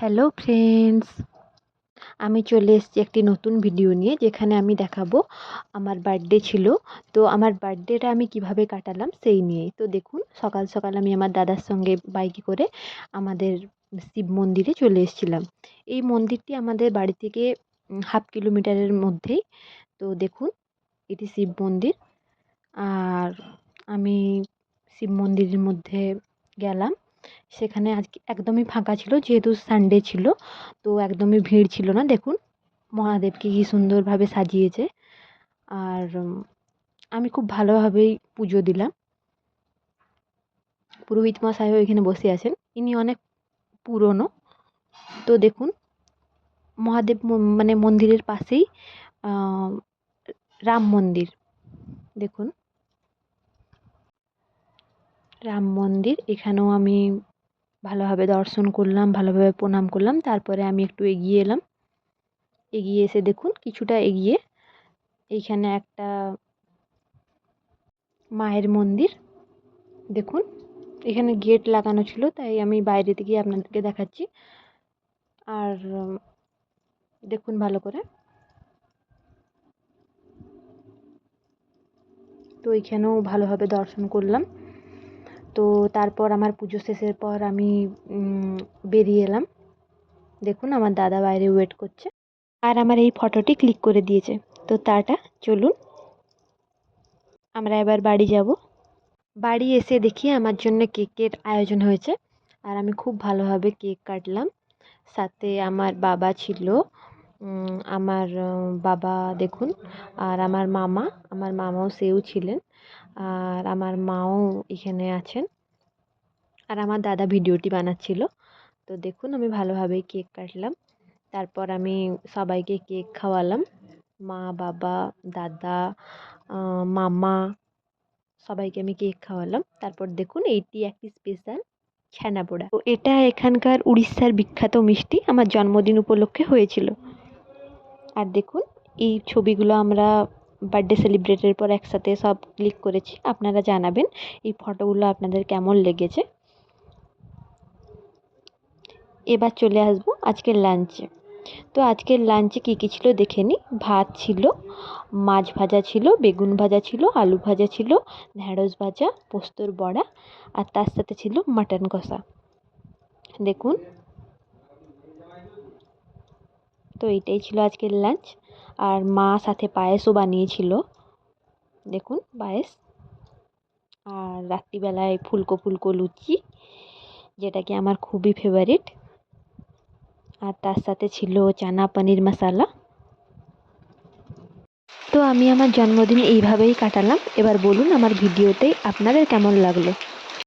Hello friends, আমি চলে এসেছি একটি নতুন ভিডিও নিয়ে, যেখানে আমি দেখাবো আমার বার্থডে ছিল। তো আমার বার্থডেটা আমি কিভাবে কাটালাম সেই নিয়েই। তো দেখুন, সকাল সকাল আমি আমার দাদার সঙ্গে বাইকে করে আমাদের শিব মন্দিরে চলে এসেছিলাম। এই মন্দিরটি আমাদের বাড়ি থেকে 1/2 কিলোমিটারের মধ্যেই। তো দেখুন, এটি শিব মন্দির। আর আমি শিব মন্দিরের মধ্যে গেলাম। সেখানে আজকে একদমই ফাঁকা ছিল, যেহেতু সানডে ছিল। তো একদমই ভিড় ছিল না। দেখুন মহাদেবকে কি সুন্দরভাবে সাজিয়েছে। আর আমি খুব ভালোভাবেই পুজো দিলাম। পুরোহিত মশাইও এখানে বসে আছেন, ইনি অনেক পুরনো। তো দেখুন, মহাদেব মানে মন্দিরের পাশেই রাম মন্দির। দেখুন, রাম মন্দির, এখানেও আমি ভালোভাবে দর্শন করলাম, ভালোভাবে প্রণাম করলাম। তারপরে আমি একটু এগিয়ে এলাম। এগিয়ে এসে দেখুন, কিছুটা এগিয়ে এইখানে একটা মায়ের মন্দির। দেখুন, এখানে গেট লাগানো ছিল, তাই আমি বাইরে থেকে আপনাদেরকে দেখাচ্ছি। আর দেখুন ভালো করে। তো এখানেও ভালোভাবে দর্শন করলাম। তো তারপর আমার পুজো শেষের পর আমি বেরিয়ে এলাম। দেখুন, আমার দাদা বাইরে ওয়েট করছে, আর আমার এই ফটোটি ক্লিক করে দিয়েছে। তো টাটা, চলুন আমরা এবার বাড়ি যাব। বাড়ি এসে দেখি আমার জন্য কেকের আয়োজন হয়েছে, আর আমি খুব ভালোভাবে কেক কাটলাম। সাথে আমার বাবা ছিল, আমার বাবা দেখুন, আর আমার মামাও সেও ছিলেন, আর আমার মাও এখানে আছেন, আর আমার দাদা ভিডিওটি বানাচ্ছিল। তো দেখুন, আমি ভালোভাবেই কেক কাটলাম। তারপর আমি সবাইকে কেক খাওয়ালাম, মা, বাবা, দাদা, মামা, সবাইকে আমি কেক খাওয়ালাম। তারপর দেখুন, এইটি একটি স্পেশাল ছানাপোড়া। তো এটা এখানকার উড়িষ্যার বিখ্যাত মিষ্টি, আমার জন্মদিন উপলক্ষে হয়েছিল। আর দেখুন, এই ছবিগুলো আমরা বার্থডে সেলিব্রেটের পর একসাথে সব ক্লিক করেছি। আপনারা জানাবেন এই ফটোগুলো আপনাদের কেমন লেগেছে। এবার চলে আসবো আজকের লাঞ্চে। তো আজকের লাঞ্চে কী কী ছিল দেখে নিই। ভাত ছিল, মাছ ভাজা ছিল, বেগুন ভাজা ছিল, আলু ভাজা ছিল, ঢ্যাঁড়স ভাজা, পোস্তর বড়া, আর তার সাথে ছিল মাটন কষা। দেখুন, তো এইটাই ছিল আজকের লাঞ্চ। আর মা সাথে পায়েসও বানিয়েছিল, দেখুন পায়েস। আর রাত্রিবেলায় ফুলকো ফুলকো লুচি, যেটা কি আমার খুবই ফেভারিট। আর তার সাথে ছিল চানা পনির মশালা। তো আমি আমার জন্মদিন এইভাবেই কাটালাম। এবার বলুন আমার ভিডিওতে আপনাদের কেমন লাগলো।